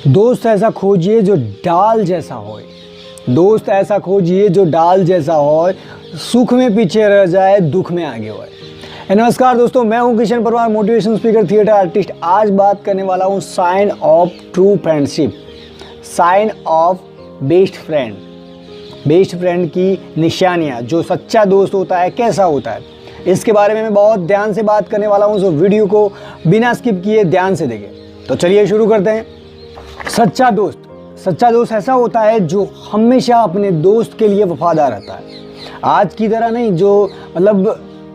दोस्त ऐसा खोजिए जो डाल जैसा होए। दोस्त ऐसा खोजिए जो डाल जैसा होए, सुख में पीछे रह जाए, दुख में आगे होए। नमस्कार दोस्तों, मैं हूं Kishan Parmar, motivation speaker, theatre artist. आज बात करने वाला हूं sign of true friendship, sign of best friend. Best friend की निशानियां, जो सच्चा दोस्त होता है कैसा होता है, इसके बारे में मैं बहुत ध्यान से बात करने वाला हूं। तो वीडियो को बिना स्किप किए ध्यान से देखें। तो चलिए शुरू करते हैं। सच्चा दोस्त ऐसा होता है जो हमेशा अपने दोस्त के लिए वफादार रहता है। आज की तरह नहीं, जो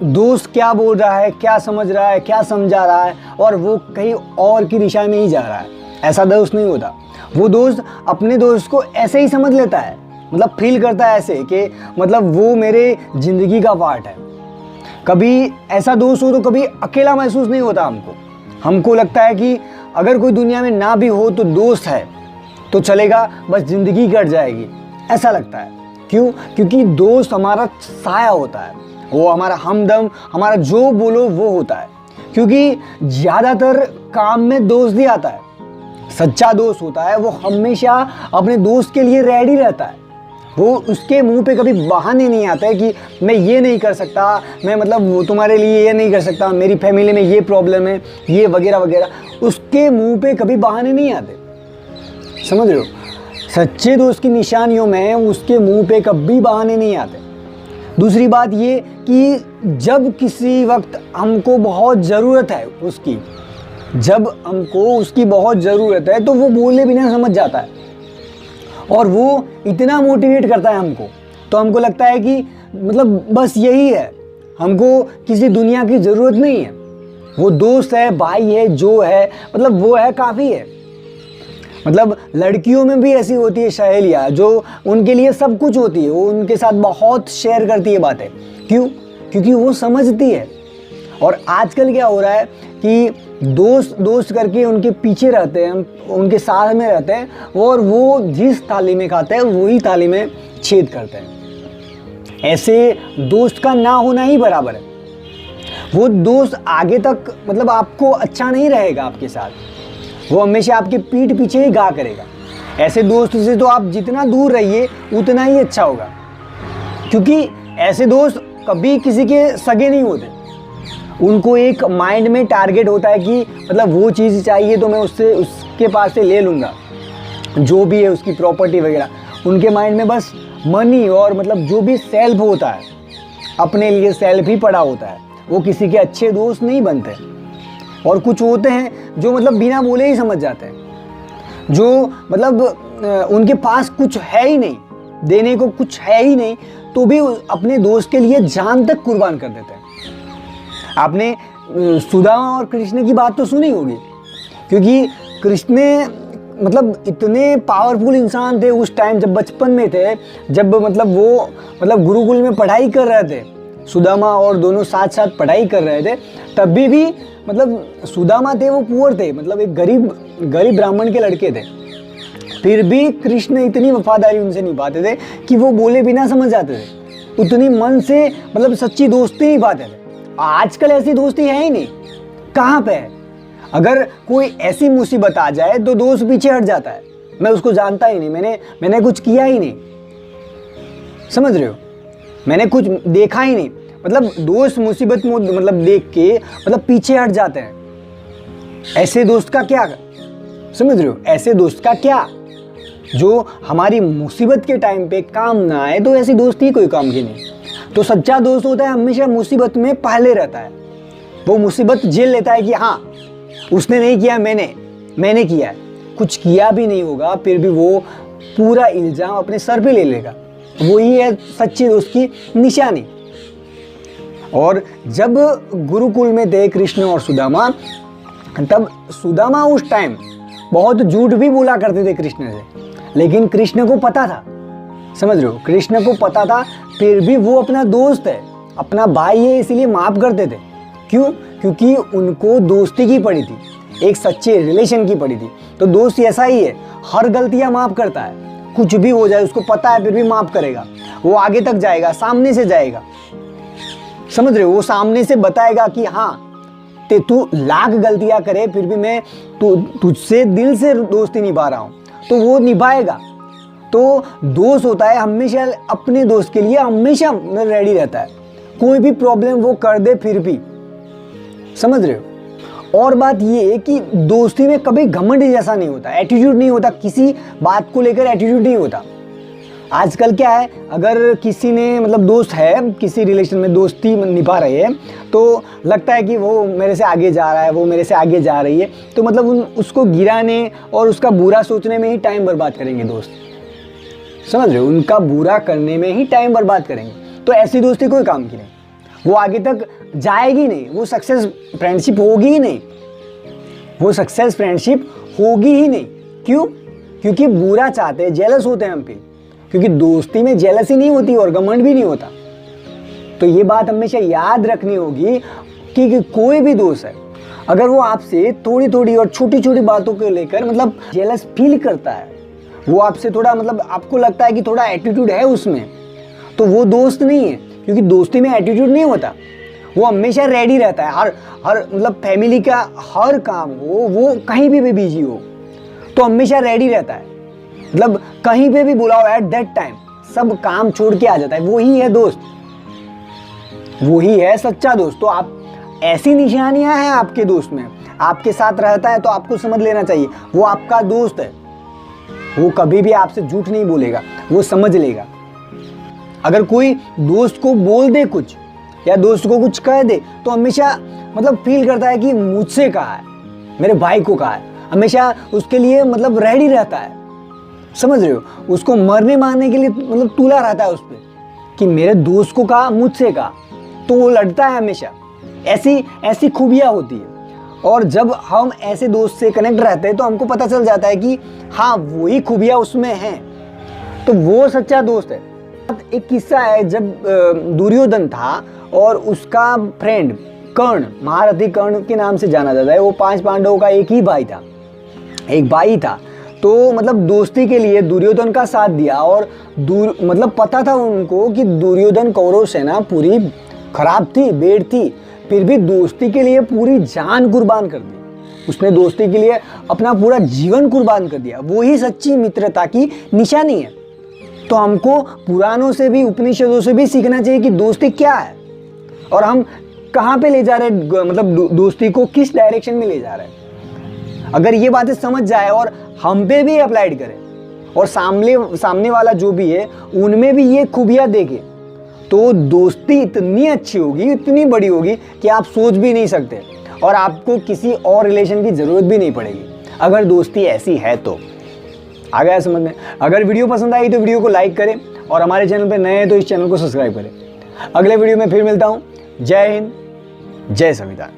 दोस्त क्या बोल रहा है, क्या समझ रहा है, क्या समझा रहा है और वो कहीं और की दिशा में ही जा रहा है, ऐसा दोस्त नहीं होता। वो दोस्त अपने दोस्त को ऐसे ही समझ लेता है, फील करता है ऐसे कि वो मेरे ज़िंदगी का पार्ट है। कभी ऐसा दोस्त हो तो कभी अकेला महसूस नहीं होता हमको लगता है कि अगर कोई दुनिया में ना भी हो तो दोस्त है तो चलेगा, बस ज़िंदगी कट जाएगी, ऐसा लगता है। क्यों? क्योंकि दोस्त हमारा साया होता है, वो हमारा हमदम, हमारा जो बोलो वो होता है। क्योंकि ज़्यादातर काम में दोस्त ही आता है। सच्चा दोस्त होता है वो हमेशा अपने दोस्त के लिए रेडी रहता है। वो उसके मुंह पे कभी बहाने नहीं आता है कि मैं ये नहीं कर सकता, मैं वो तुम्हारे लिए ये नहीं कर सकता, मेरी फैमिली में ये प्रॉब्लम है, ये वगैरह वगैरह। उसके मुंह पे कभी बहाने नहीं आते, समझ रहे हो? सच्चे दोस्त की निशानियों में उसके मुंह पे कभी बहाने नहीं आते। दूसरी बात ये कि जब किसी वक्त हमको बहुत ज़रूरत है उसकी, जब हमको उसकी बहुत ज़रूरत है तो वो बोले बिना समझ जाता है और वो इतना मोटिवेट करता है हमको, तो हमको लगता है कि बस यही है, हमको किसी दुनिया की ज़रूरत नहीं है। वो दोस्त है, भाई है, जो है वो है, काफ़ी है। लड़कियों में भी ऐसी होती है सहेलियाँ जो उनके लिए सब कुछ होती है, वो उनके साथ बहुत शेयर करती है बातें। क्यों? क्योंकि वो समझती है। और आजकल क्या हो रहा है कि दोस्त करके उनके पीछे रहते हैं, उनके साथ में रहते हैं और वो जिस थाली में खाते हैं वही थाली में छेद करते हैं। ऐसे दोस्त का ना होना ही बराबर है। वो दोस्त आगे तक आपको अच्छा नहीं रहेगा आपके साथ, वो हमेशा आपके पीठ पीछे ही गा करेगा। ऐसे दोस्त से तो आप जितना दूर रहिए उतना ही अच्छा होगा, क्योंकि ऐसे दोस्त कभी किसी के सगे नहीं होते। उनको एक माइंड में टारगेट होता है कि वो चीज़ चाहिए तो मैं उसके पास से ले लूँगा, जो भी है उसकी प्रॉपर्टी वगैरह। उनके माइंड में बस मनी और जो भी सेल्फ होता है, अपने लिए सेल्फ ही पड़ा होता है। वो किसी के अच्छे दोस्त नहीं बनते। और कुछ होते हैं जो बिना बोले ही समझ जाते हैं, जो उनके पास कुछ है ही नहीं, देने को कुछ है ही नहीं, तो भी अपने दोस्त के लिए जान तक कुर्बान कर देते हैं। आपने सुदामा और कृष्ण की बात तो सुनी होगी, क्योंकि कृष्ण इतने पावरफुल इंसान थे उस टाइम, जब बचपन में थे, जब वो गुरुकुल में पढ़ाई कर रहे थे। सुदामा और दोनों साथ साथ पढ़ाई कर रहे थे, तब भी सुदामा थे वो पुअर थे, एक गरीब ब्राह्मण के लड़के थे। फिर भी कृष्ण इतनी वफादारी उनसे निभाते थे कि वो बोले बिना समझ जाते थे। उतनी मन से सच्ची दोस्ती निभाते थे। आजकल ऐसी दोस्ती है ही नहीं, कहाँ पे है? अगर कोई ऐसी मुसीबत आ जाए तो दोस्त पीछे हट जाता है, मैं उसको जानता ही नहीं, मैंने कुछ किया ही नहीं, समझ रहे हो? मैंने कुछ देखा ही नहीं। दोस्त मुसीबत में देख के पीछे हट जाते हैं। ऐसे दोस्त का क्या, समझ रहे हो? ऐसे दोस्त का क्या जो हमारी मुसीबत के टाइम पे काम ना आए, तो ऐसी दोस्ती कोई काम की नहीं। तो सच्चा दोस्त होता है हमेशा मुसीबत में पहले रहता है। वो मुसीबत झेल लेता है कि हाँ, उसने नहीं किया, मैंने किया है। कुछ किया भी नहीं होगा फिर भी वो पूरा इल्जाम अपने सर पे ले लेगा। वही है सच्चे दोस्त की निशानी। और जब गुरुकुल में थे कृष्ण और सुदामा, तब सुदामा उस टाइम बहुत झूठ भी बोला करते थे कृष्ण से, लेकिन कृष्ण को पता था, समझ रहे हो? कृष्ण को पता था, फिर भी वो अपना दोस्त है, अपना भाई है, इसीलिए माफ़ करते थे। क्यों? क्योंकि उनको दोस्ती की पड़ी थी, एक सच्चे रिलेशन की पड़ी थी। तो दोस्त ऐसा ही है, हर गलतियाँ माफ़ करता है, कुछ भी हो जाए उसको पता है, फिर भी माफ़ करेगा। वो आगे तक जाएगा, सामने से जाएगा, समझ रहे हो? वो सामने से बताएगा कि हाँ तू लाख गलतियां करे फिर भी मैं तुझसे दिल से दोस्ती निभा रहा हूँ, तो वो निभाएगा। तो दोस्त होता है हमेशा अपने दोस्त के लिए हमेशा रेडी रहता है, कोई भी प्रॉब्लम वो कर दे फिर भी, समझ रहे हो। और बात ये है कि दोस्ती में कभी घमंड जैसा नहीं होता, एटीट्यूड नहीं होता, किसी बात को लेकर एटीट्यूड नहीं होता। आजकल क्या है, अगर किसी ने मतलब दोस्त है, किसी रिलेशन में दोस्ती निभा रहे हैं, तो लगता है कि वो मेरे से आगे जा रहा है, वो मेरे से आगे जा रही है, तो मतलब उसको गिराने और उसका बुरा सोचने में ही टाइम बर्बाद करेंगे दोस्त, समझ रहे हो, उनका बुरा करने में ही टाइम बर्बाद करेंगे। तो ऐसी दोस्ती कोई काम की नहीं, वो आगे तक जाएगी नहीं, वो सक्सेस फ्रेंडशिप होगी ही नहीं, वो सक्सेस फ्रेंडशिप होगी ही नहीं। क्यों? क्योंकि बुरा चाहते हैं, जेलस होते हैं हम पे, क्योंकि दोस्ती में जेलसी नहीं होती और घमंड भी नहीं होता। तो ये बात हमेशा याद रखनी होगी कि कोई भी दोस्त है, अगर वो आपसे थोड़ी थोड़ी और छोटी छोटी बातों को लेकर मतलब जेलस फील करता है, वो आपसे थोड़ा मतलब आपको लगता है कि थोड़ा एटीट्यूड है उसमें, तो वो दोस्त नहीं है। क्योंकि दोस्ती में एटीट्यूड नहीं होता, वो हमेशा रेडी रहता है, हर मतलब फैमिली का हर काम हो, वो कहीं भी बिजी हो तो हमेशा रेडी रहता है, मतलब कहीं पे भी बुलाओ एट दैट टाइम सब काम छोड़ के आ जाता है। वही है दोस्त, वही है सच्चा दोस्त। तो आप ऐसी निशानियां हैं आपके दोस्त में, आपके साथ रहता है तो आपको समझ लेना चाहिए वो आपका दोस्त है, वो कभी भी आपसे झूठ नहीं बोलेगा, वो समझ लेगा। अगर कोई दोस्त को बोल दे कुछ या दोस्त को कुछ कह दे तो हमेशा मतलब फील करता है कि मुझसे कहा है, मेरे भाई को कहा है, हमेशा उसके लिए मतलब रेडी रहता है, समझ रहे हो, उसको मरने मारने के लिए मतलब तुला रहता है उस पर कि मेरे दोस्त को कहा, मुझसे कहा, तो वो लड़ता है हमेशा। ऐसी खूबियाँ होती है। और जब हम ऐसे दोस्त से कनेक्ट रहते हैं तो हमको पता चल जाता है कि हाँ वही खूबियाँ उसमें हैं, तो वो सच्चा दोस्त है। एक किस्सा है, जब दुर्योधन था और उसका फ्रेंड कर्ण, महारथी कर्ण के नाम से जाना जाता है, वो 5 पांडवों का एक ही भाई था, एक भाई था। तो मतलब दोस्ती के लिए दुर्योधन का साथ दिया और मतलब पता था उनको कि दुर्योधन कौरव सेना पूरी खराब थी, बेड थी, फिर भी दोस्ती के लिए पूरी जान कुर्बान कर दी। उसने दोस्ती के लिए अपना पूरा जीवन कुर्बान कर दिया। वो ही सच्ची मित्रता की निशानी है। तो हमको पुराणों से भी, उपनिषदों से भी सीखना चाहिए कि दोस्ती क्या है और हम कहाँ पे ले जा रहे हैं, मतलब दोस्ती को किस डायरेक्शन में ले जा रहे हैं। अगर ये बातें समझ जाए और हम पे भी अप्लाइड करें और सामने वाला जो भी है उनमें भी ये खूबियाँ देखे, तो दोस्ती इतनी अच्छी होगी, इतनी बड़ी होगी कि आप सोच भी नहीं सकते और आपको किसी और रिलेशन की ज़रूरत भी नहीं पड़ेगी, अगर दोस्ती ऐसी है तो। आ गया समझ में? अगर वीडियो पसंद आई तो वीडियो को लाइक करें और हमारे चैनल पर नए हैं तो इस चैनल को सब्सक्राइब करें। अगले वीडियो में फिर मिलता हूँ। जय हिंद, जय संविधान।